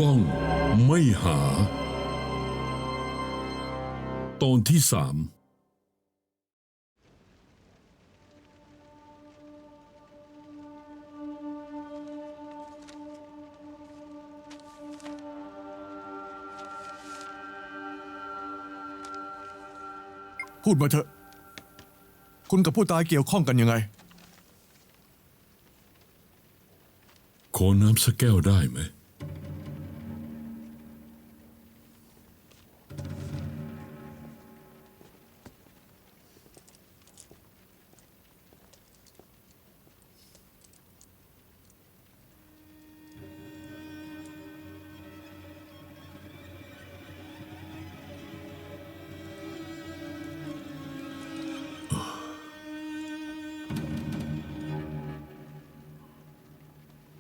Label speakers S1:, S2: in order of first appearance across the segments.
S1: ต้องไม่หา ตอนที่ 3
S2: พูดมาเถอะคุณกับผู้ตายเกี่ยวข้องกันยังไง
S1: ขอน้ำสักแก้วได้ไหม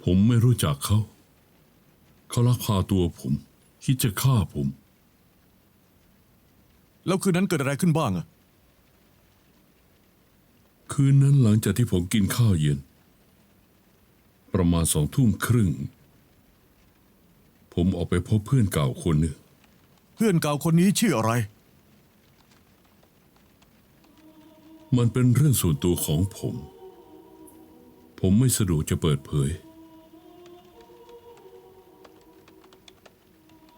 S1: ผมไม่รู้จักเขา เขาลักพาตัวผมคิดจะฆ่าผม
S2: แล้วคืนนั้นเกิดอะไรขึ้นบ้างอะ
S1: คืนนั้นหลังจากที่ผมกินข้าวเย็น ประมาณ20:30 ผมออกไปพบเพื่อนเก่าคนหนึ่ง
S2: เพื่อนเก่าคนนี้ชื่ออะไร
S1: มันเป็นเรื่องส่วนตัวของผม ผมไม่สะดวกจะเปิดเผย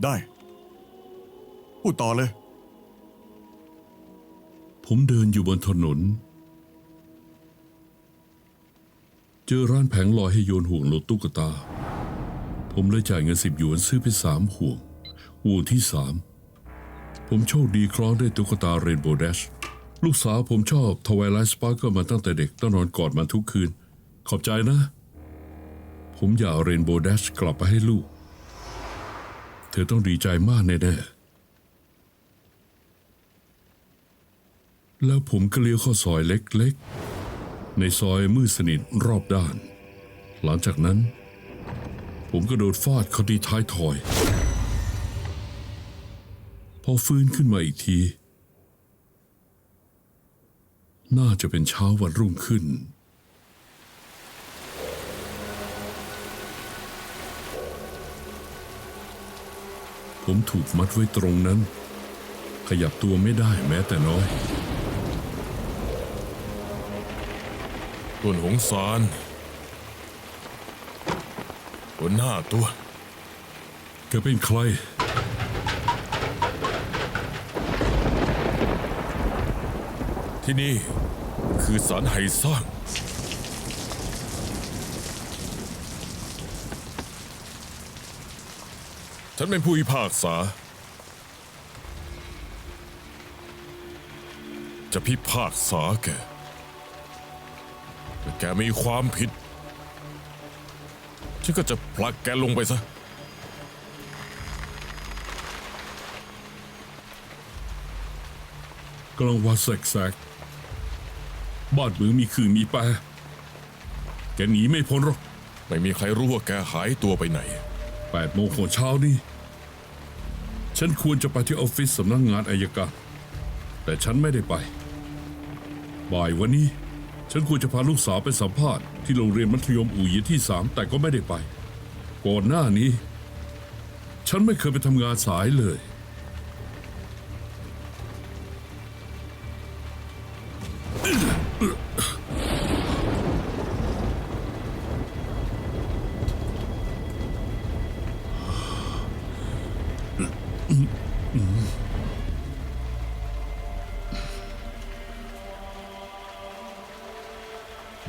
S2: ได้พูดต่อเลย
S1: ผมเดินอยู่บนถนน เจอร้านแผงลอยให้โยนห่วงลดตุ๊กตา ผมเลยจ่ายเงิน10 หยวนซื้อไป3 ห่วง ห่วงที่ 3ผมโชคดีคล้องได้ตุ๊กตาเรนโบว์แดชลูกสาวผมชอบทวายไลท์สปาร์เกิลมาตั้งแต่เด็กต้องนอนกอดมันทุกคืนขอบใจนะ ผมอยากเอาเรนโบว์แดชกลับไปให้ลูกเธอต้องดีใจมากแน่ๆแล้วผมก็เลี้ยวเข้าซอยเล็กๆในซอยมืดสนิทรอบด้านหลังจากนั้นผมก็โดนฟาดเข้าที่ท้ายทอยพอฟื้นขึ้นมาอีกทีน่าจะเป็นเช้าวันรุ่งขึ้นผมถูกมัดไว้ตรงนั้นขยับตัวไม่ได้แม้แต่น้อย
S3: ต้นหงสารหัวหน้าตัว
S1: แกเป็นใคร
S3: ที่นี่คือศาลไหสร้างฉันเป็นผู้พิพากษาจะพิพากษาแกถ้าแกมีความผิดฉันก็จะผลักแกลงไปซะ
S1: กลางวันแสกๆบ้านเมืองมีคือมีแปรแกหนีไม่พ้นหรอก
S3: ไม่มีใครรู้ว่าแกหายตัวไปไหน
S1: 8 โมงของเช้านี้ฉันควรจะไปที่ออฟฟิศสำนักงานอัยการแต่ฉันไม่ได้ไปบ่ายวันนี้ฉันควรจะพาลูกสาวไปสัมภาษณ์ที่โรงเรียนมัธยมอู่หยีที่3แต่ก็ไม่ได้ไปก่อนหน้านี้ฉันไม่เคยไปทำงานสายเลย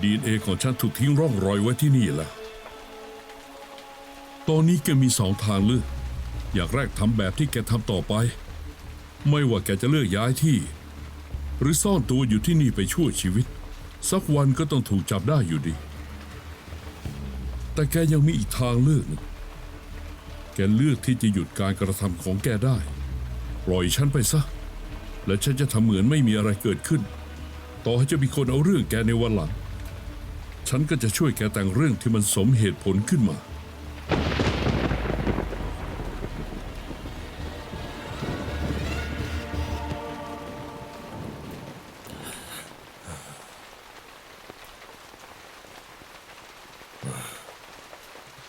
S1: DNA ของฉันถูกทิ้งร่องรอยไว้ที่นี่แหละตอนนี้แกมี2 ทางเลือกอย่างแรกทำแบบที่แกทำต่อไปไม่ว่าแกจะเลือกย้ายที่หรือซ่อนตัวอยู่ที่นี่ไปชั่วชีวิตสักวันก็ต้องถูกจับได้อยู่ดีแต่แกยังมีอีกทางเลือกหนึ่งแกเลือกที่จะหยุดการกระทำของแกได้ปล่อยฉันไปซะและฉันจะทำเหมือนไม่มีอะไรเกิดขึ้นต่อให้จะมีคนเอาเรื่องแกในวันหลังฉันก็จะช่วยแกแต่งเรื่องที่มันสมเหตุผลขึ้นมา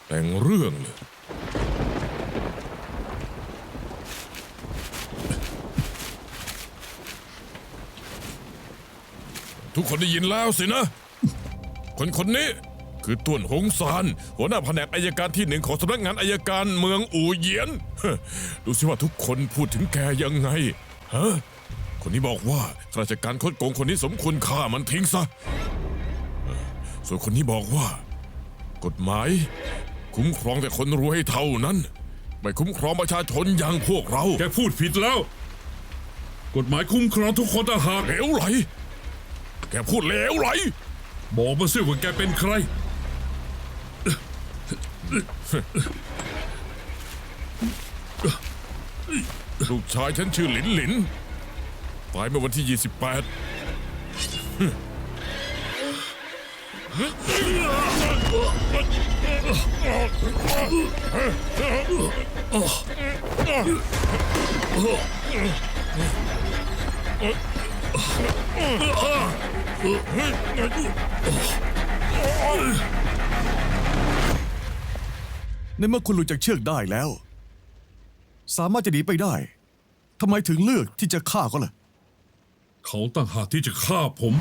S3: แต่งเรื่องเลย ทุกคนได้ยินแล้วสินะ คนนี้คือต้วนหงซานหัวหน้าแผนกอัยการที่ 1ของสำนักงานอัยการเมืองอู่เหยียนดูสิว่าทุกคนพูดถึงแกยังไงฮะคนนี้บอกว่าข้าราชการคดโกงคนนี้สมควรฆ่ามันทิ้งซะส่วนคนนี้บอกว่า กฎหมายคุ้มครองแต่คนรวยเท่านั้นไม่คุ้มครองประชาชนอย่างพวกเรา
S1: แกพูดผิดแล้ว กฎหมายคุ้มครองทุกคนต่างหาก
S3: เหลวไหลแกพูดเหลวไหล
S1: บอกมาสิว่าแกเป็นใคร
S3: ลูกชายฉันชื่อหลินหลินตายเมื่อวันที่ 28
S2: ในเมื่อคุณหลุดจากเชือกได้แล้ว สามารถจะหนีไปได้ทำไมถึงเลือกที่จะฆ่าเขาล่ะ
S1: เขาตั้งหากที่จะฆ่าผม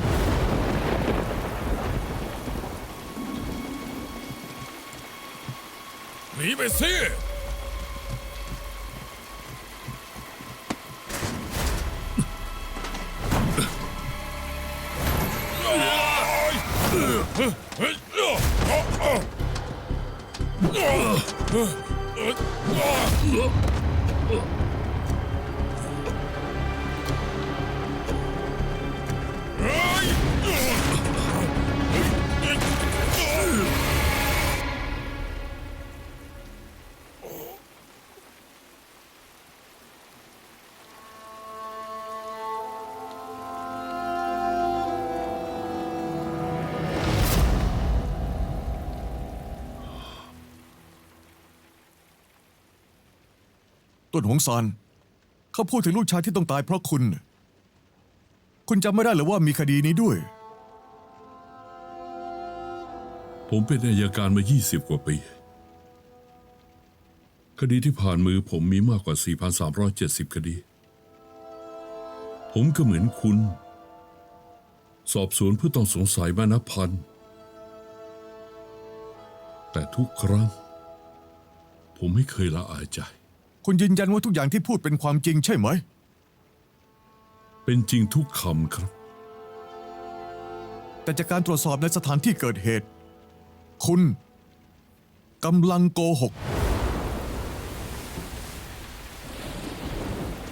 S3: หนีไปสิ
S2: ต้นหงซานเขาพูดถึงลูกชายที่ต้องตายเพราะคุณ คุณจำไม่ได้หรือว่ามีคดีนี้ด้วย
S1: ผมเป็นอัยการมา 20 กว่าปี คดีที่ผ่านมือผมมีมากกว่า 4,370 คดี ผมก็เหมือนคุณ สอบสวนผู้ต้องสงสัยมานับพัน แต่ทุกครั้ง ผมไม่เคยละอายใจ
S2: คุณยืนยันว่าทุกอย่างที่พูดเป็นความจริงใช่ไหม
S1: เป็นจริงทุกคำครับ
S2: แต่จากการตรวจสอบในสถานที่เกิดเหตุ คุณกำลังโกหก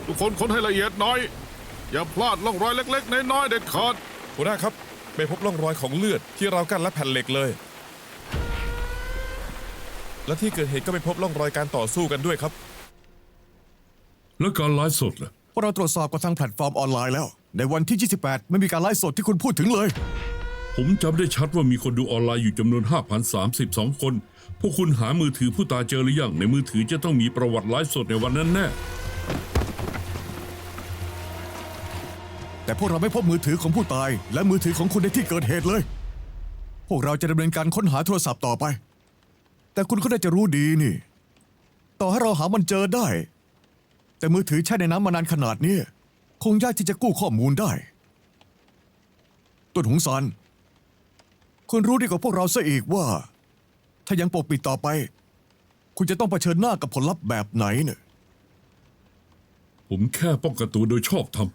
S4: ทุกคนค้นให้ละเอียดหน่อย อย่าพลาดร่องรอยเล็กๆน้อยๆเด็ดขาด
S3: หัวหน้าครับไม่พบร่องรอยของเลือดที่ราวกั้นและแผ่นเหล็กเลย และที่เกิดเหตุก็ไม่พบร่องรอยการต่อสู้กันด้วยครับ
S1: แล้วการไลฟ์สดล่ะ
S2: เพราะเราตรวจสอบกับทางแพลตฟอร์มออนไลน์แล้ว ในวันที่ 28 ไม่มีการไลฟ์สดที่คุณพูดถึงเลย
S1: ผมจำได้ชัดว่ามีคนดูออนไลน์อยู่จำนวน 5,032 คน พวกคุณหามือถือผู้ตายเจอหรือยัง ในมือถือจะต้องมีประวัติไลฟ์สดในวันนั้นแน่
S2: แต่พวกเราไม่พบมือถือของผู้ตาย และมือถือของคุณในที่เกิดเหตุเลย พวกเราจะดำเนินการค้นหาโทรศัพท์ต่อไป แต่คุณก็ได้จะรู้ดีนี่ ต่อให้เราหามันเจอได้ แต่มือถือแช่ในน้ำมานานขนาดนี้คงยากที่จะกู้ข้อมูลได้ต้นหงซานคุณรู้ดีกว่าพวกเราซะอีกว่า ถ้ายังปกปิดต่อไป คุณจะต้องเผชิญหน้ากับผลลัพธ์แบบไหนเนี่ย
S1: ผมแค่ป้องกันตัวโดยชอบธรรม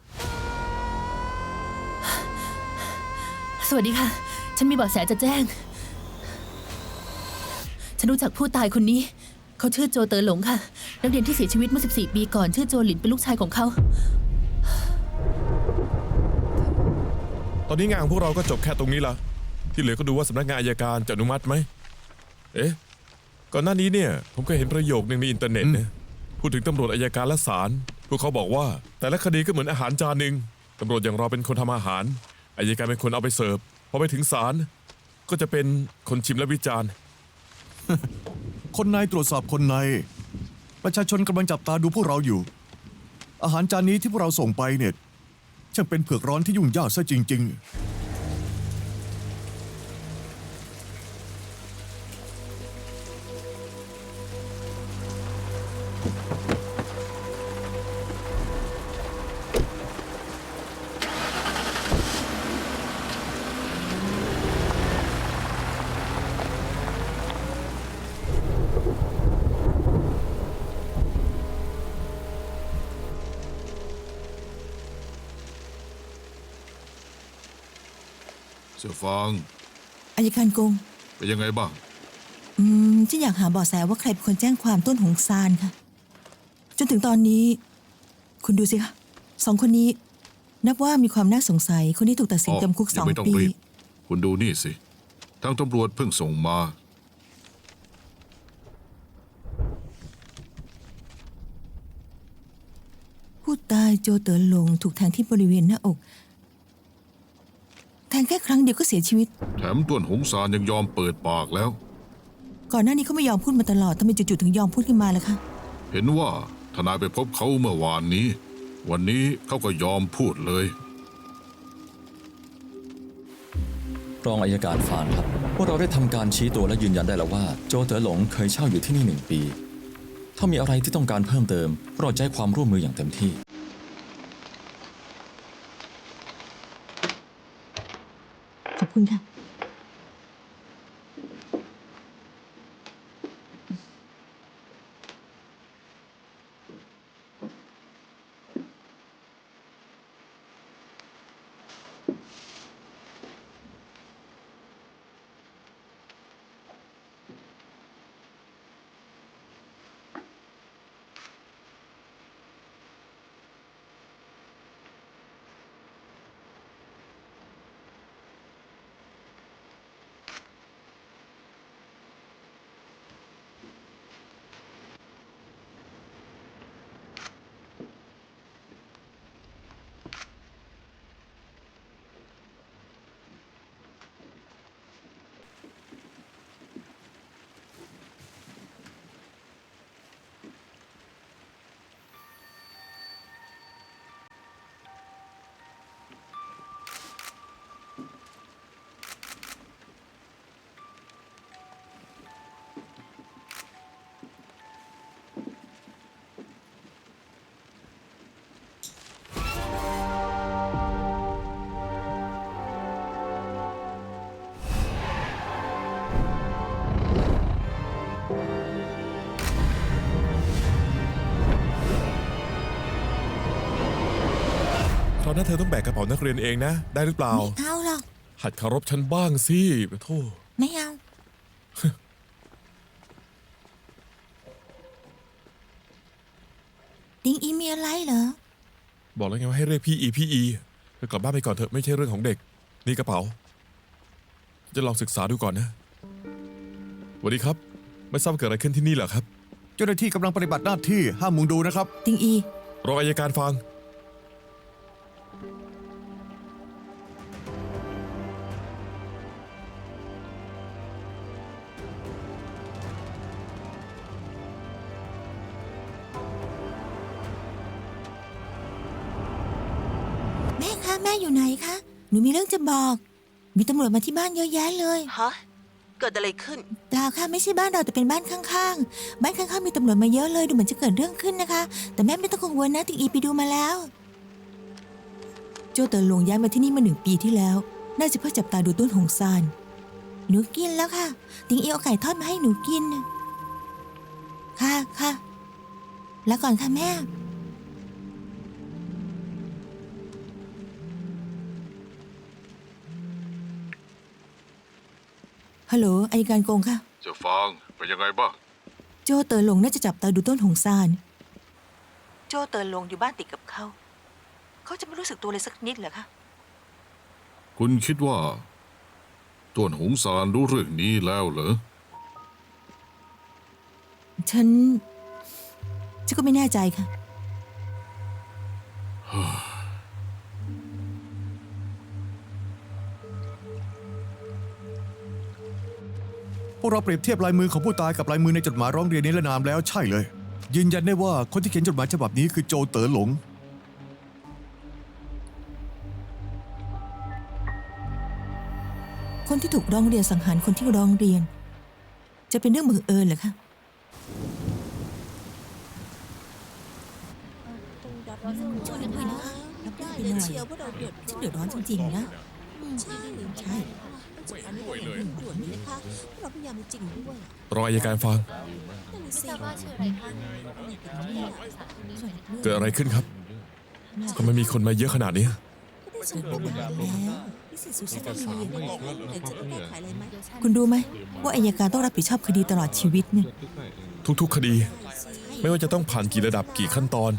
S5: สวัสดีค่ะ ฉันมีเบาะแสจะแจ้ง ฉันรู้จักผู้ตายคนนี้ เขาชื่อโจเตอหลงค่ะ นักเรียนที่เสียชีวิตเมื่อ 14 ปีก่อนชื่อโจหลินเป็นลูกชายของเขา
S3: ตอนนี้งานของพวกเราก็จบแค่ตรงนี้ละที่เหลือก็ดูว่าสำนักงานอัยการจะอนุมัติไหม เอ๊ะ ก่อนหน้านี้เนี่ยผมก็เห็นประโยคนึงในอินเทอร์เน็ตนะพูดถึงตำรวจอัยการและศาลพวกเขาบอกว่า แต่ละคดีก็เหมือนอาหารจานหนึ่งตำรวจอย่างเราเป็นคนทำอาหารอัยการเป็นคนเอาไปเสิร์ฟพอไปถึงศาลก็จะเป็นคนชิมและวิจารณ์
S2: คนในตรวจสอบคนใน ประชาชนกำลังจับตาดูพวกเราอยู่ อาหารจานนี้ที่พวกเราส่งไปเนี่ยช่างเป็นเผือกร้อนที่ยุ่งยากซะจริง ๆ
S4: เจ้าฟาง
S6: อัยการกง
S4: เป็นยังไงบ้าง
S6: ฉันอยากหาเบาะแสว่าใครเป็นคนแจ้งความต้นหงซานค่ะ จนถึงตอนนี้ คุณดูสิคะสองคนนี้ นับว่ามีความน่าสงสัยคนที่ถูกตัดสินจำคุก
S4: ยังไม่ต้อง
S6: 2 ปี
S4: รีบคุณดูนี่สิทางตำรวจเพิ่งส่งมา
S6: ผู้ตายโจเต๋อหลงถูกแทงที่บริเวณหน้าอก แทงแค่ครั้งเดียวก็เสียชีวิต
S4: แถมต้วนหงสารยังยอมเปิดปากแล้ว
S6: ก่อนหน้านี้เขาไม่ยอมพูดมาตลอดทำไมจู่ๆถึงยอมพูดขึ้นมาล่ะคะ
S4: เห็นว่าทนายไปพบเขาเมื่อวานนี้ วันนี้เขาก็ยอมพูดเลย
S7: รองอัยการฟานครับพวกเราได้ทำการชี้ตัวและยืนยันได้แล้วว่าโจเต๋อหลงเคยเช่าอยู่ที่นี่1 ปี ถ้ามีอะไรที่ต้องการเพิ่มเติมพวกเราจะให้ความร่วมมืออย่างเต็มที่
S6: ขอบคุณค่ะ
S3: คราวหน้าเธอต้องแบกกระเป๋านักเรียนเองนะ ได้หรือเปล่า
S6: ไม่เอาหรอก
S3: หัดเคารพฉันบ้างสิโธ่
S6: ไม่เอา ติงอีมีอะไรเหรอ
S3: บอกแล้วไงว่าให้เรียกพี่อีเธอกลับบ้านไปก่อนเถอะไม่ใช่เรื่องของเด็ก นี่กระเป๋า จะลองศึกษาดูก่อนนะสวัสดีครับ ไม่ทราบเกิดอะไรขึ้นที่นี่เหรอครับ
S2: เจ้าหน้าที่กำลังปฏิบัติหน้าที่ห้ามมุงดูนะครับ
S6: ติงอี
S3: รองอัยการฟัง
S6: แม่คะแม่อยู่ไหนคะ หนูมีเรื่องจะบอก มีตำรวจมาที่บ้านเยอะแยะเลย
S8: ฮะ เกิดอะไรขึ้น
S6: เปล่าค่ะไม่ใช่บ้านเราแต่เป็นบ้านข้างๆ บ้านข้างๆมีตำรวจมาเยอะเลยดูเหมือนจะเกิดเรื่องขึ้นนะคะ แต่แม่ไม่ต้องกังวลนะติงอีไปดูมาแล้ว โจเต๋อหลงย้ายมาที่นี่มา1 ปีที่แล้ว น่าจะเพื่อจับตาดูต้นหงซานหนูกินแล้วค่ะ ติงอีเอาไก่ทอดมาให้หนูกิน ค่ะค่ะ แล้วก่อนค่ะแม่ ฮัลโหลอัยการกงค่ะ
S4: เจ้าฟางเป็นยังไงบ้าง
S6: โจเต๋อหลงน่าจะจับตาดูต้นหงซาน
S8: โจเตอร์ลงอยู่บ้านติดกับเขา เขาจะไม่รู้สึกตัวเลยสักนิดเหรอคะ
S4: คุณคิดว่าต้วนหงสารรู้เรื่องนี้แล้วเหรอ
S6: ฉันก็ไม่แน่ใจค่ะ
S2: พวกเราเปรียบเทียบลายมือของผู้ตายกับลายมือในจดหมายร้องเรียนนิรนามแล้วใช่เลย ยืนยันได้ว่าคนที่เขียนจดหมายฉบับนี้คือโจเต๋อหลง
S6: คนที่ถูกร้องเรียนสังหารคนที่ร้องเรียน จะเป็นเรื่องบังเอิญเหรอคะ ช่วยหน่อยนะคะรับได้เลยเชียวพวกเราฉันเดือดร้อนจริงๆนะ ใช่ ใช่
S3: ด้วยเลย
S9: ด่วนเลยนะคะเราพยายามจริงด้วย
S3: รองอัยการฟัง
S9: นั่นสิ
S3: เกิดอะไรขึ้นครับทำไมมีคนมาเยอะขนาดนี้
S9: ก็ได้ ฉันก็บอกแล้วนี่สิสุดฉันก็มีเรื่องแต่จะต้องแก้ไขอะไรไหม
S6: คุณรู้ไหมว่าอัยการต้องรับผิดชอบคดีตลอดชีวิตเนี่ย
S3: ทุกๆคดี ไม่ว่าจะต้องผ่านกี่ระดับกี่ขั้นตอน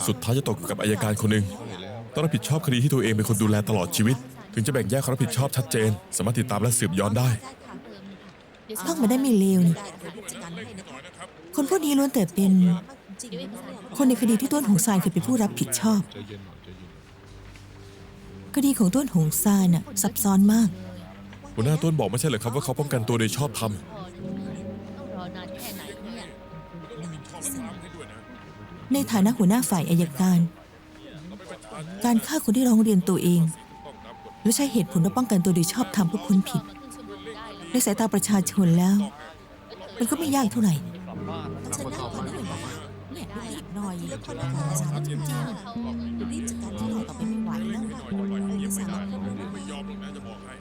S3: สุดท้ายจะตกอยู่กับอัยการคนหนึ่งต้องรับผิดชอบคดีที่ตัวเองเป็นคนดูแลตลอดชีวิต ถึงจะแบ่งแยกความรับผิดชอบชัดเจน สามารถติดตามและสืบย้อนได้
S6: ท่องมาได้ไม่เลวนี่
S9: ได้เดี๋ยวรีบจัดการให้นะครับ
S6: คนพวกนี้ล้วนแต่เป็น
S9: จริงๆนะ
S6: คนในคดีที่ต้นหงซานเคยเป็นผู้รับผิดชอบ คดีของต้นหงซานน่ะซับซ้อนมาก
S3: หัวหน้าต้นบอกไม่ใช่เหรอครับว่าเขาป้องกันตัวโดยชอบธรรม
S5: ต้องรอนานแค่ไหนเนี่ย
S6: ในฐานะหัวหน้าฝ่ายอัยการ การฆ่าคนที่ร้องเรียนตัวเอง และใช้เหตุผลว่าป้องกันตัวโดยชอบธรรมเพื่อพ้นผิด ในสายตาประชาชนแล้ว มันก็ไม่ยากเท่าไหร่
S9: เชิญนั่งก่อนได้เลยนะคะ
S6: เนี่ยรีบหน่อย
S9: ทีละคนนะคะสามจริงๆรีบจัดการที่เราต่อไปไม่ไหวแล้วค่ะเอกสารแล้วค่ะ
S3: ไม่ยอมหรอกนะจะบอกให้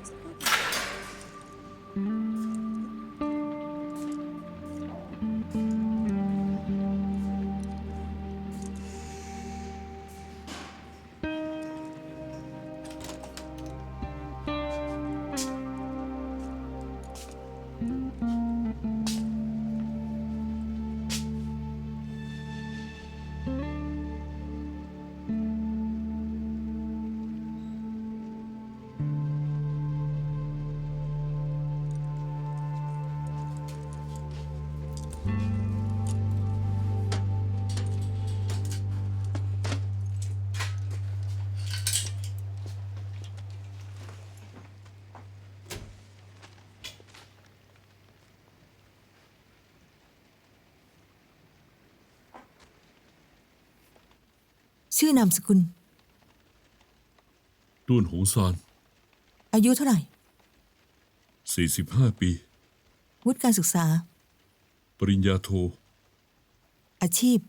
S6: ชื่อนามสกุล
S1: ต้วนหงซาน
S6: อายุเท่าไหร่
S1: 45 ปี
S6: วุฒิการศึกษา
S1: ปริญญาโท
S6: อาชีพ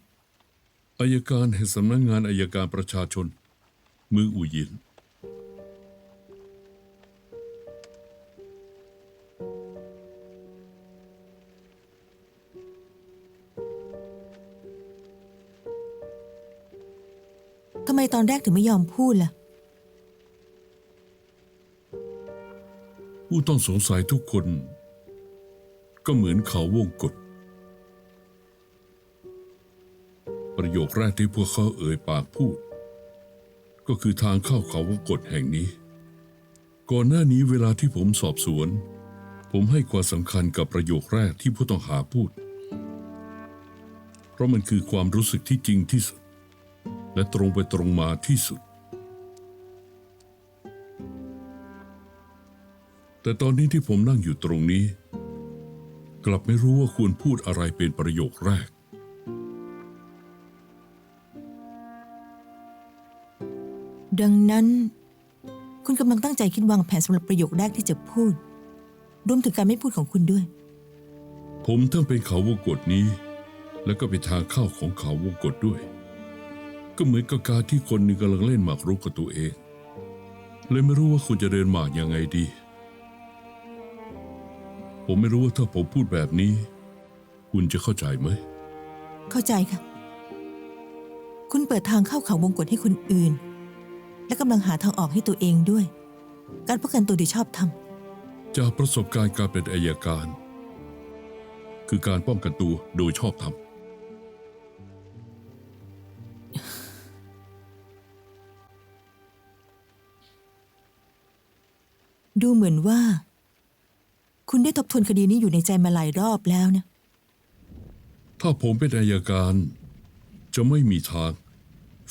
S1: อัยการแห่งสำนักงานอัยการประชาชน เมืองอู่หยิน
S6: ทำไมตอนแรกถึงไม่ยอมพูดล่ะ
S1: ผู้ต้องสงสัยทุกคน ก็เหมือนเขาวงกฏประโยคแรกที่พวกเขาเอ่ยปากพูด ก็คือทางเข้าเขาวงกฏแห่งนี้ ก่อนหน้านี้เวลาที่ผมสอบสวน ผมให้ความสำคัญกับประโยคแรกที่ผู้ต้องหาพูด เพราะมันคือความรู้สึกที่จริงที่สุด และตรงไปตรงมาที่สุด แต่ตอนนี้ที่ผมนั่งอยู่ตรงนี้ กลับไม่รู้ว่าควรพูดอะไรเป็นประโยคแรก
S6: ดังนั้น คุณกำลังตั้งใจคิดวางแผนสำหรับประโยคแรกที่จะพูด รวมถึงการไม่พูดของคุณด้วย
S1: ผมทั้งเป็นเขาวงกฏนี้ และก็เป็นทางเข้าของเขาวงกฏด้วย ก็เหมือนกับการที่คนหนึ่งกำลังเล่นหมากรุกกับตัวเอง เลยไม่รู้ว่าคุณจะเดินหมากยังไงดี ผมไม่รู้ว่าถ้าผมพูดแบบนี้ คุณจะเข้าใจไหม
S6: เข้าใจค่ะ คุณเปิดทางเข้าเขาวงกฏให้คนอื่น และกำลังหาทางออกให้ตัวเองด้วย การป้องกันตัวโดยชอบธรรม
S1: จากประสบการณ์การเป็นอัยการ คือการป้องกันตัวโดยชอบธรรม
S6: ดูเหมือนว่า คุณได้ทบทวนคดีนี้อยู่ในใจมาหลายรอบแล้วนะ
S1: ถ้าผมเป็นอัยการ จะไม่มีทาง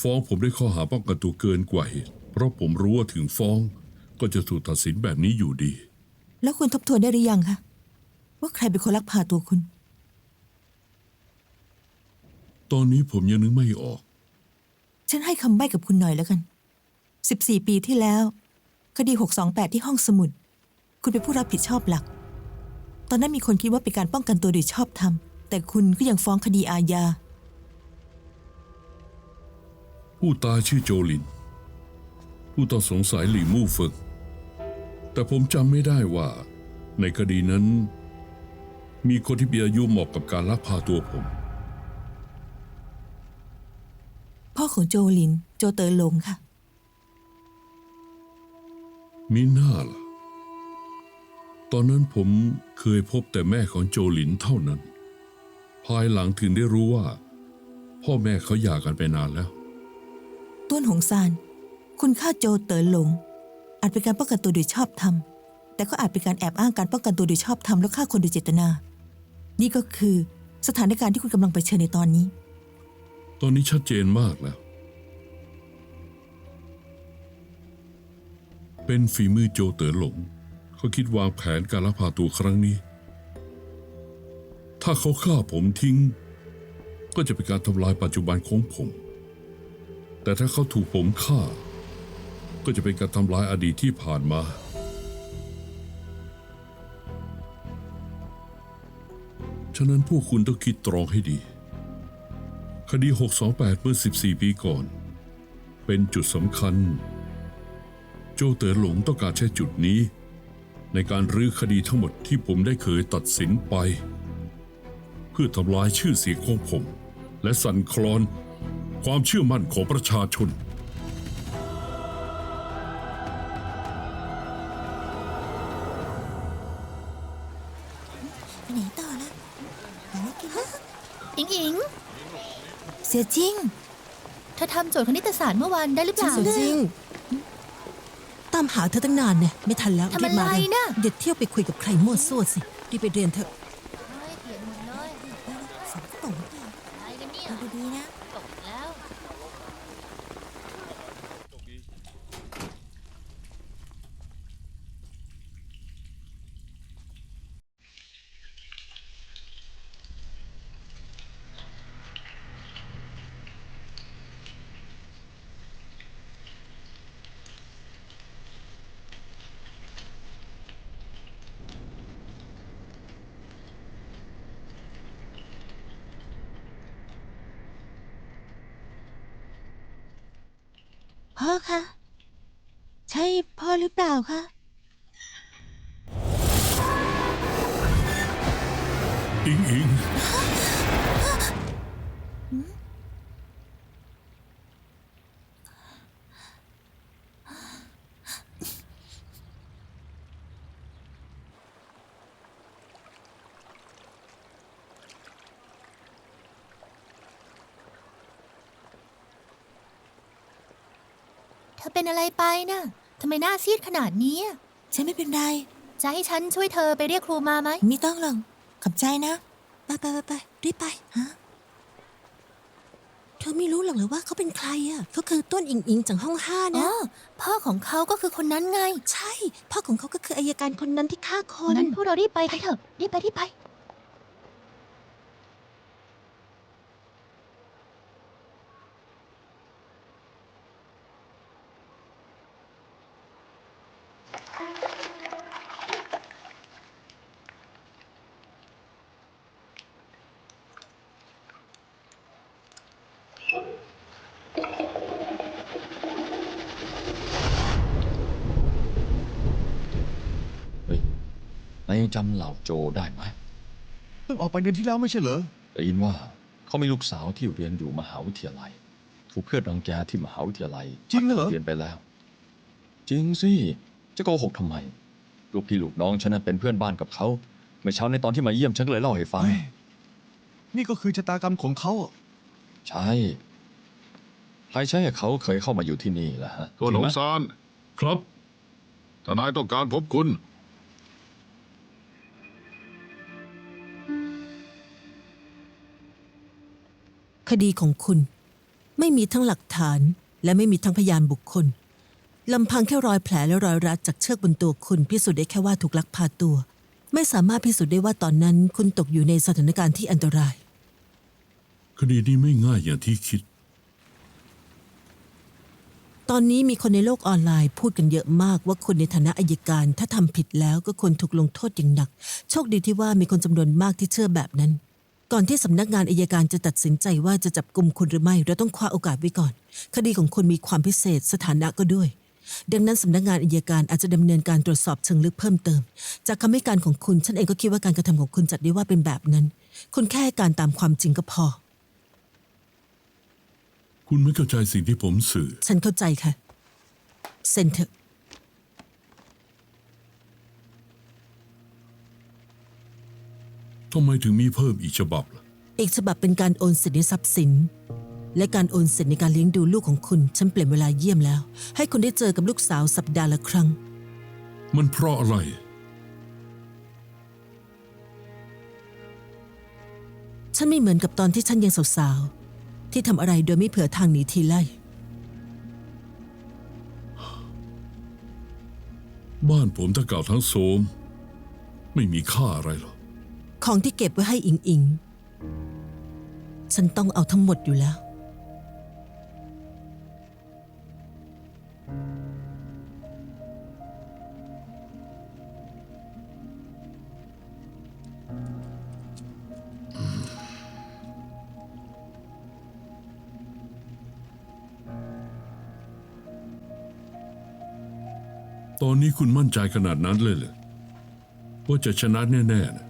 S1: ฟ้องผมด้วยข้อหาป้องกันตัวเกินกว่าเหตุ เพราะผมรู้ว่าถึงฟ้องก็จะถูกตัดสินแบบนี้อยู่ดี
S6: แล้วคุณทบทวนได้หรือยังคะว่าใครเป็นคนลักพาตัวคุณ
S1: ตอนนี้ผมยังนึกไม่ออก
S6: ฉันให้คำใบ้กับคุณหน่อยแล้วกัน 14 ปีที่แล้ว คดี 628 ที่ห้องสมุด คุณเป็นผู้รับผิดชอบหลัก ตอนนั้นมีคนคิดว่าเป็นการป้องกันตัวโดยชอบธรรม แต่คุณก็ยังฟ้องคดีอาญา
S1: ผู้ตายชื่อโจลิน ผู้ต้องสงสัยหลี่มู่เฟิง แต่ผมจำไม่ได้ว่า ในคดีนั้น มีคนที่มีอายุเหมาะกับการลักพาตัวผม
S6: พ่อของโจลิน โจเตอหลงค่ะ
S1: มีหน้าล่ะ ตอนนั้นผมเคยพบแต่แม่ของโจหลินเท่านั้น ภายหลังถึงได้รู้ว่า พ่อแม่เขาหย่ากันไปนานแล้ว
S6: ต้วนหงซานคุณฆ่าโจเต๋อหลง อาจเป็นการป้องกันตัวโดยชอบธรรม แต่ก็อาจเป็นการแอบอ้างการป้องกันตัวโดยชอบธรรมแล้วฆ่าคนโดยเจตนา นี่ก็คือสถานการณ์ที่คุณกำลังเผชิญในตอนนี้
S1: ตอนนี้ชัดเจนมากแล้ว เป็นฝีมือโจเต๋อหลง เขาคิดวางแผนการลักพาตัวครั้งนี้ ถ้าเขาฆ่าผมทิ้ง ก็จะเป็นการทำลายปัจจุบันของผม แต่ถ้าเขาถูกผมฆ่า ก็จะเป็นการทำลายอดีตที่ผ่านมา ฉะนั้นพวกคุณต้องคิดตรองให้ดี คดี 628 เมื่อ 14 ปีก่อน เป็นจุดสำคัญ โจเต๋อหลงต้องการใช้จุดนี้ ในการรื้อคดีทั้งหมดที่ผมได้เคยตัดสินไป เพื่อทำลายชื่อเสียงของผม และสั่นคลอนความเชื่อมั่นของประชาชน
S6: ไปไหนต่อละหาอะไรกินนะ
S5: อิงอิง
S6: เสียจริง
S5: เธอทำโจทย์คณิตศาสตร์เมื่อวานได้หรือเปล่า
S9: จริงตามหาเธอตั้งนานเนี่ยไม่ทันแล้ว
S5: ทำอะไร
S9: รีบมาเร็ว
S5: น่ะ
S9: เดี๋ยวเที่ยวไปคุยกับใครมั่วซั่วสิรีบไปเรียนเถอะ
S6: สองต๋งดูดีๆนะ พ่อคะ ใช่พ่อหรือเปล่าคะ
S1: อิงอิง
S5: เธอเป็นอะไรไปน่ะทำไมหน้าซีดขนาดนี้อะ
S6: ฉันไม่เป็นไร
S5: จะให้ฉันช่วยเธอไปเรียกครูมาไหม
S6: ไม่ต้องหรอกขอบใจนะ
S9: ไปรีบไปฮะเธอไม่รู้หรอกหรือว่าเขาเป็นใครอ่ะเขาคือต้นอิงอิงจากห้อง5
S5: อ๋
S9: นะ
S5: อ พ่อของเขาก็คือคนนั้นไง
S9: ใช่ พ่อของเขาก็คืออายการคนนั้นที่ฆ่าคน
S5: งั้นพวกเรารีบไปกันเถอะ รีบไป
S7: เฮ้ยนายยังจำเหล่าโจได้ไหม
S2: เพิ่งออกไปเดือนที่แล้วไม่ใช่เหรอ
S7: ได้ยินว่าเขามีลูกสาวที่เรียนอยู่มหาวิทยาลัย ถูกเพื่อนรังแกที่มหาวิทยาลัย
S2: จริงเหรอ
S7: เรียนไปแล้ว จริงสิ จะโกหกทำไม ลูกพี่ลูกน้องฉันนั้นเป็นเพื่อนบ้านกับเขา เมื่อเช้าในตอนที่มาเยี่ยมฉันก็เลยเล่าให้ฟัง
S2: นี่ก็คือชะตากรรมของเขาอะ
S7: ใช่ ใครใช่ให้เขาเคยเข้ามาอยู่ที่นี่ล่ะฮะ
S4: ตัวหลงซาน
S1: ครับ
S4: ทนายต้องการพบคุณ
S9: คดีของคุณ ไม่มีทั้งหลักฐาน และไม่มีทั้งพยานบุคคลลำพังแค่รอยแผลและรอยรัดจากเชือกบนตัวคุณพิสูจน์ได้แค่ว่าถูกลักพาตัว ไม่สามารถพิสูจน์ได้ว่าตอนนั้นคุณตกอยู่ในสถานการณ์ที่อันตราย
S1: คดีนี้ไม่ง่ายอย่างที่คิด
S9: ตอนนี้มีคนในโลกออนไลน์พูดกันเยอะมากว่าคุณในฐานะอัยการถ้าทำผิดแล้วก็ควรถูกลงโทษอย่างหนัก โชคดีที่ว่ามีคนจำนวนมากที่เชื่อแบบนั้น ก่อนที่สำนักงานอัยการจะตัดสินใจว่าจะจับกุมคุณหรือไม่เราต้องคว้าโอกาสไว้ก่อน คดีของคุณมีความพิเศษสถานะก็ด้วย ดังนั้นสำนักงานอัยการอาจจะดำเนินการตรวจสอบเชิงลึกเพิ่มเติม จากคำให้การของคุณฉันเองก็คิดว่าการกระทำของคุณจัดได้ว่าเป็นแบบนั้น คุณแค่ให้การตามความจริงก็พอ
S1: คุณไม่เข้าใจสิ่งที่ผมสื่อ
S9: ฉันเข้าใจค่ะเซ็นเถอะ
S1: ทำไมถึงมีเพิ่มอีกฉบับล่ะ
S9: อีกฉบับเป็นการโอนสิทธิในทรัพย์สิน และการโอนสิทธิในการเลี้ยงดูลูกของคุณ ฉันเปลี่ยนเวลาเยี่ยมแล้ว ให้คุณได้เจอกับลูกสาวสัปดาห์ละครั้ง
S1: มันเพราะอะไร
S9: ฉันไม่เหมือนกับตอนที่ฉันยังสาวๆที่ทำอะไรโดยไม่เผื่อทางหนีทีไล่
S1: บ้านผมทั้งเก่าทั้งโทรมไม่มีค่าอะไรหรอก
S9: ของที่เก็บไว้ให้อิงอิง ฉันต้องเอาทั้งหมดอยู่แล้ว
S1: ตอนนี้คุณมั่นใจขนาดนั้นเลยเหรอว่าจะชนะแน่ๆนะ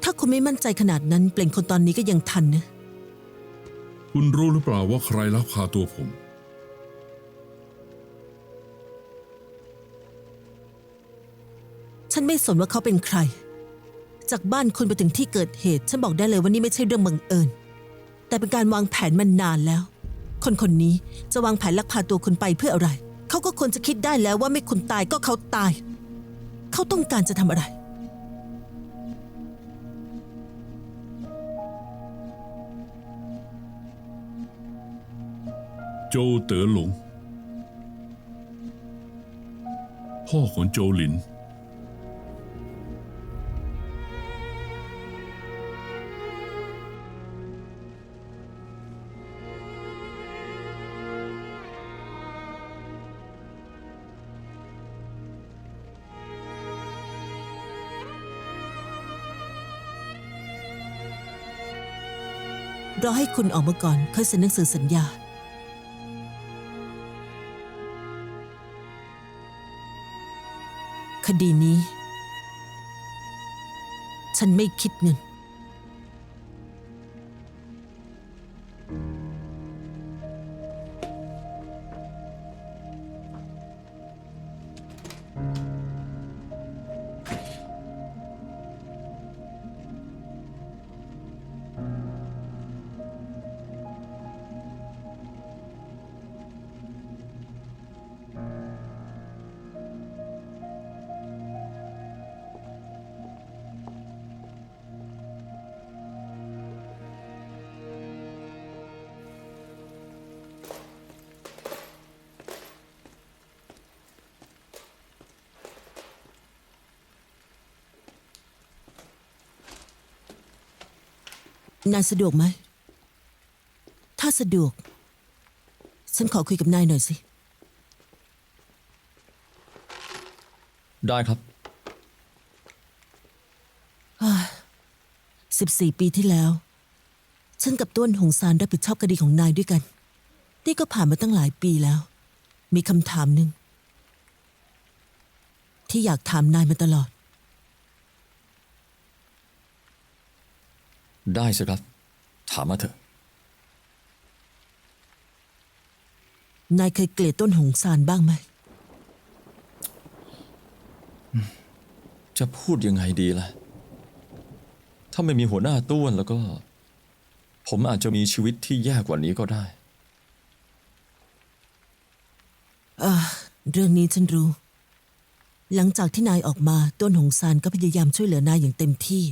S9: ถ้าคุณไม่มั่นใจขนาดนั้นเปล่งคนตอนนี้ก็ยังทันนะ
S1: คุณรู้หรือเปล่าว่าใครลักพาตัวผม
S9: ฉันไม่สนว่าเขาเป็นใคร จากบ้านคุณไปถึงที่เกิดเหตุ ฉันบอกได้เลยว่านี่ไม่ใช่เรื่องบังเอิญ แต่เป็นการวางแผนมานานแล้ว คนคนนี้จะวางแผนลักพาตัวคุณไปเพื่ออะไร เขาก็ควรจะคิดได้แล้วว่าไม่คุณตายก็เขาตาย เขาต้องการจะทำอะไร
S1: โจเต๋อหลง พ่อของโจหลิน
S9: รอให้คุณออกมาก่อนค่อยเซ็นหนังสือสัญญา คดีนี้ ฉันไม่คิดเงิน นายสะดวกไหม ถ้าสะดวก ฉันขอคุยกับนายหน่อยสิ
S7: ได้ครับ
S9: 14 ปีที่แล้ว ฉันกับต้นหงสารรับผิดชอบคดีของนายด้วยกัน นี่ก็ผ่านมาตั้งหลายปีแล้ว มีคำถามหนึ่งที่อยากถามนายมาตลอด
S7: ได้สิครับ ถามมาเถอะ
S9: นายเคยเกลียดต้นหงสารบ้างไหม
S7: จะพูดยังไงดีล่ะ ถ้าไม่มีหัวหน้าต้วนแล้วก็ ผมอาจจะมีชีวิตที่แย่กว่านี้ก็ได้
S9: เรื่องนี้ฉันรู้ หลังจากที่นายออกมาต้นหงสารก็พยายามช่วยเหลือนายอย่างเต็มที่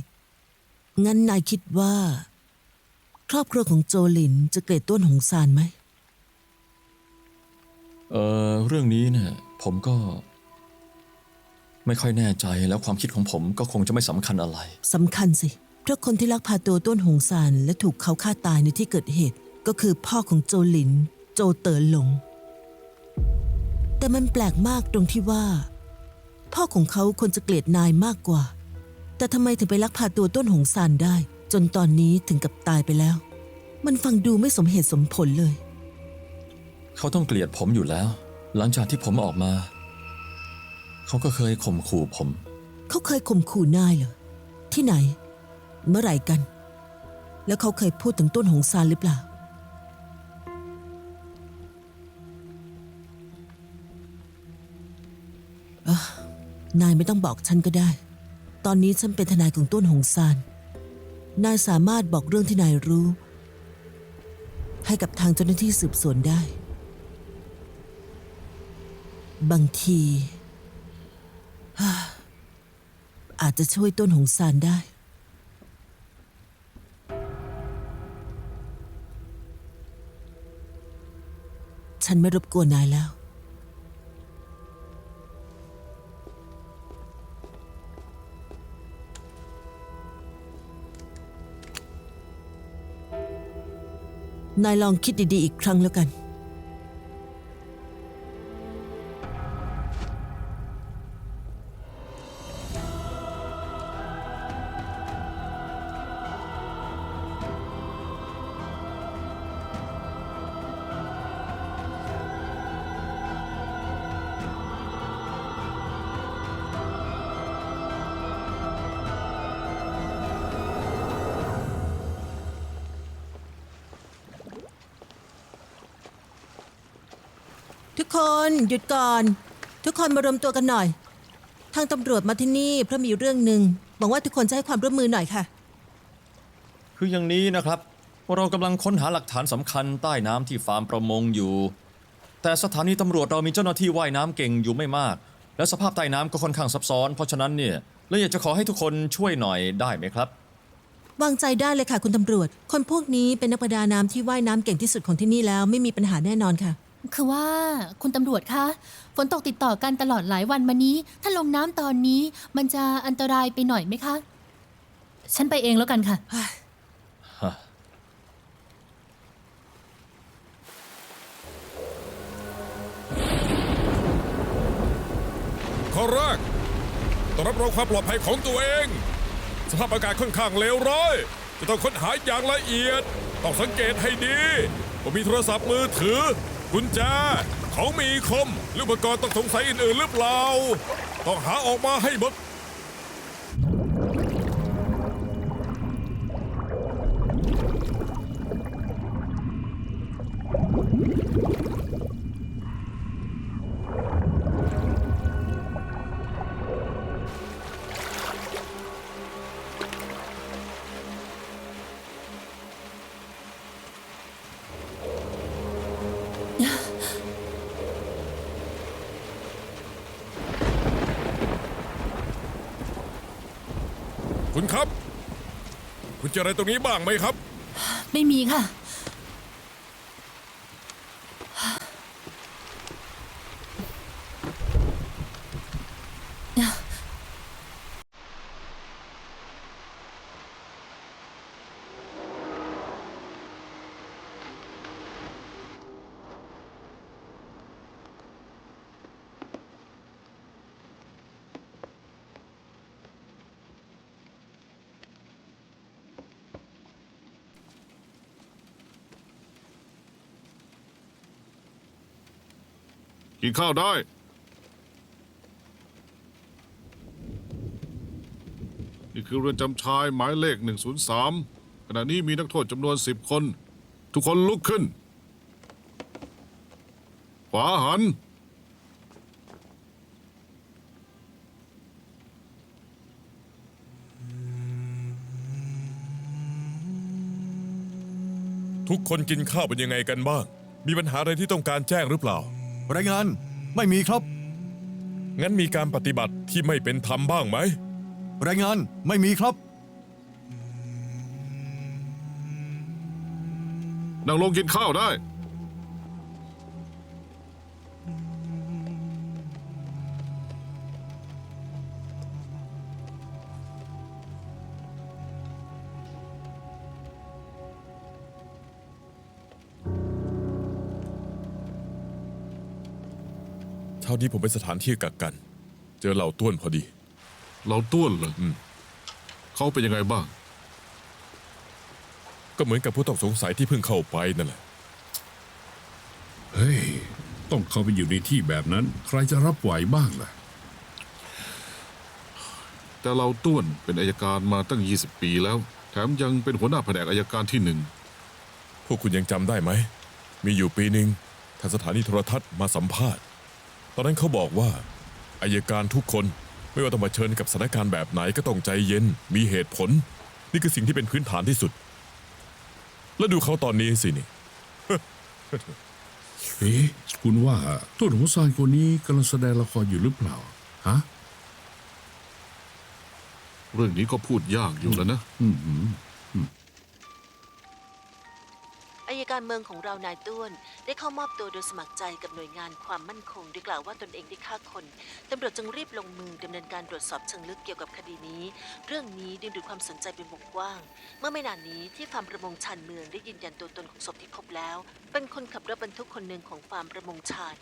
S9: งั้นนายคิดว่า ครอบครัวของโจหลินจะเกลียดต้นหงสารไหม
S7: เรื่องนี้เนี่ยผมก็ ไม่ค่อยแน่ใจแล้วความคิดของผมก็คงจะไม่สำคัญอะไร
S9: สำคัญสิ เพราะคนที่ลักพาตัวต้นหงสารและถูกเขาฆ่าตายในที่เกิดเหตุ ก็คือพ่อของโจหลิน โจเต๋อหลง แต่มันแปลกมากตรงที่ว่า พ่อของเขาควรจะเกลียดนายมากกว่า แต่ทำไมถึงไปลักพาตัวต้นหงสารได้ จนตอนนี้ถึงกับตายไปแล้ว มันฟังดูไม่สมเหตุสมผลเลย
S7: เขาต้องเกลียดผมอยู่แล้ว หลังจากที่ผมออกมา เขาก็เคยข่มขู่ผม
S9: เขาเคยข่มขู่นายเหรอ ที่ไหน เมื่อไหร่กัน แล้วเขาเคยพูดถึงต้นหงสารหรือเปล่า นายไม่ต้องบอกฉันก็ได้ ตอนนี้ฉันเป็นทนายของต้นหงซานนายสามารถบอกเรื่องที่นายรู้ ให้กับทางเจ้าหน้าที่สืบสวนได้ บางที อาจจะช่วยต้นหงซานได้ ฉันไม่รบกวนนายแล้ว นายลองคิดดีๆอีกครั้งแล้วกัน ทุกคนหยุดก่อน ทุกคนมารวมตัวกันหน่อย ทางตำรวจมาที่นี่เพราะมีเรื่องหนึ่งหวังว่าทุกคนจะให้ความร่วมมือหน่อยค่ะ
S7: คืออย่างนี้นะครับเรากำลังค้นหาหลักฐานสำคัญใต้น้ำที่ฟาร์มประมงอยู่ แต่สถานีตำรวจเรามีเจ้าหน้าที่ว่ายน้ำเก่งอยู่ไม่มาก และสภาพใต้น้ำก็ค่อนข้างซับซ้อนเพราะฉะนั้นเนี่ยเราอยากจะขอให้ทุกคนช่วยหน่อยได้ไหมครับ
S9: วางใจได้เลยค่ะคุณตำรวจ คนพวกนี้เป็นนักประดาน้ำที่ว่ายน้ำเก่งที่สุดของที่นี่แล้วไม่มีปัญหาแน่นอนค่ะ
S5: คือว่าคุณตำรวจคะฝนตกติดต่อกันตลอดหลายวันมานี้ ถ้าลงน้ำตอนนี้มันจะอันตรายไปหน่อยไหมคะ ฉันไปเองแล้วกันค่ะ
S3: ข้อแรกต้องรับรองความปลอดภัยของตัวเอง สภาพอากาศค่อนข้างเลวร้ายจะต้องค้นหาอย่างละเอียด ต้องสังเกตให้ดีว่ามีโทรศัพท์มือถือกุญแจของมีคมหรืออุปกรณ์ต้องสงสัยอื่นๆหรือเปล่า ต้องหาออกมาให้หมด คุณครับ คุณเจออะไรตรงนี้บ้างไหมครับ
S5: ไม่มีค่ะ
S4: กินข้าวได้ นี่คือเรือนจำชายหมายเลข 103 ขณะนี้มีนักโทษจำนวน 10 คน ทุกคนลุกขึ้น ขวาหัน
S3: ทุกคนกินข้าวเป็นยังไงกันบ้าง มีปัญหาอะไรที่ต้องการแจ้งหรือเปล่า
S2: รายงานไม่มีครับ
S3: งั้นมีการปฏิบัติที่ไม่เป็นธรรมบ้างไหม
S2: รายงานไม่มีครับ
S4: นั่งลงกินข้าวได้
S3: เช้านี้ผมไปสถานที่กักกัน เจอเหล่าต้วนพอดี
S4: เราต้วนเหรอเขาเป็นยังไงบ้าง
S3: ก็เหมือนกับผู้ต้องสงสัยที่เพิ่งเข้าไปนั่นแหละ
S1: เฮ้ย ต้องเข้าไปอยู่ในที่แบบนั้น ใครจะรับไหวบ้างล่ะ
S4: แต่เราต้วนเป็นอัยการมาตั้ง 20 ปีแล้ว แถมยังเป็นหัวหน้าแผนกอัยการที่ 1
S3: พวกคุณยังจำได้ไหม มีอยู่ปีหนึ่งทางสถานีโทรทัศน์มาสัมภาษณ์ ตอนนั้นเขาบอกว่าอัยการทุกคน ไม่ว่าต้องเผชิญกับสถานการณ์แบบไหนก็ต้องใจเย็น มีเหตุผล นี่คือสิ่งที่เป็นพื้นฐานที่สุด แล้วดูเขาตอนนี้สินี่
S1: เอ๊ะคุณว่าต้นหัวซานคนนี้กำลังแสดงละครอยู่หรือเปล่าฮะ
S4: เรื่องนี้ก็พูดยากอยู่แล้วนะ
S8: อัยการเมืองของเรานายต้วนได้เข้ามอบตัวโดยสมัครใจกับหน่วยงานความมั่นคงโดยกล่าวว่าตนเองได้ฆ่าคนตำรวจจึงรีบลงมือดำเนินการตรวจสอบเชิงลึกเกี่ยวกับคดีนี้เรื่องนี้ดึงดูดความสนใจเป็นวงกว้างเมื่อไม่นานนี้ที่ฟาร์มประมงชานเมืองได้ยืนยันตัวตนของศพที่พบแล้วเป็นคนขับรถบรรทุกคนหนึ่งของฟาร์มประมงชาน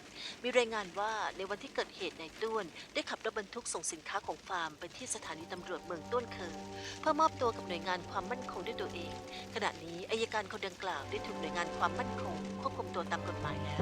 S8: มีรายงานว่าในวันที่เกิดเหตุนายต้วนได้ขับรถบรรทุกส่งสินค้าของฟาร์มไปที่สถานีตำรวจเมืองต้นเคิงเพื่อมอบตัวกับหน่วยงานความมั่นคงด้วยตัวเองขณะนี้อัยการคนดังกล่าวได้ถูกหน่วยงานความมั่นคงควบคุมตัวตามกฎหมายแล้ว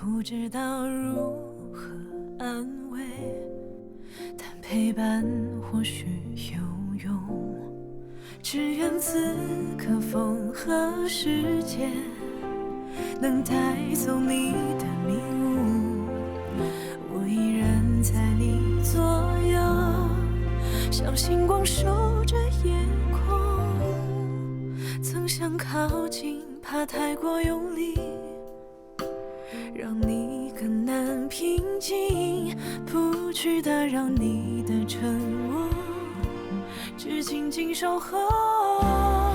S10: 不知道如何安慰，但陪伴或许有用。只愿此刻风和世界能带走你的迷雾，我依然在你左右，像星光守着夜空。曾想靠近，怕太过用力，让你更难平静，不去打扰你的沉默，只静静守候。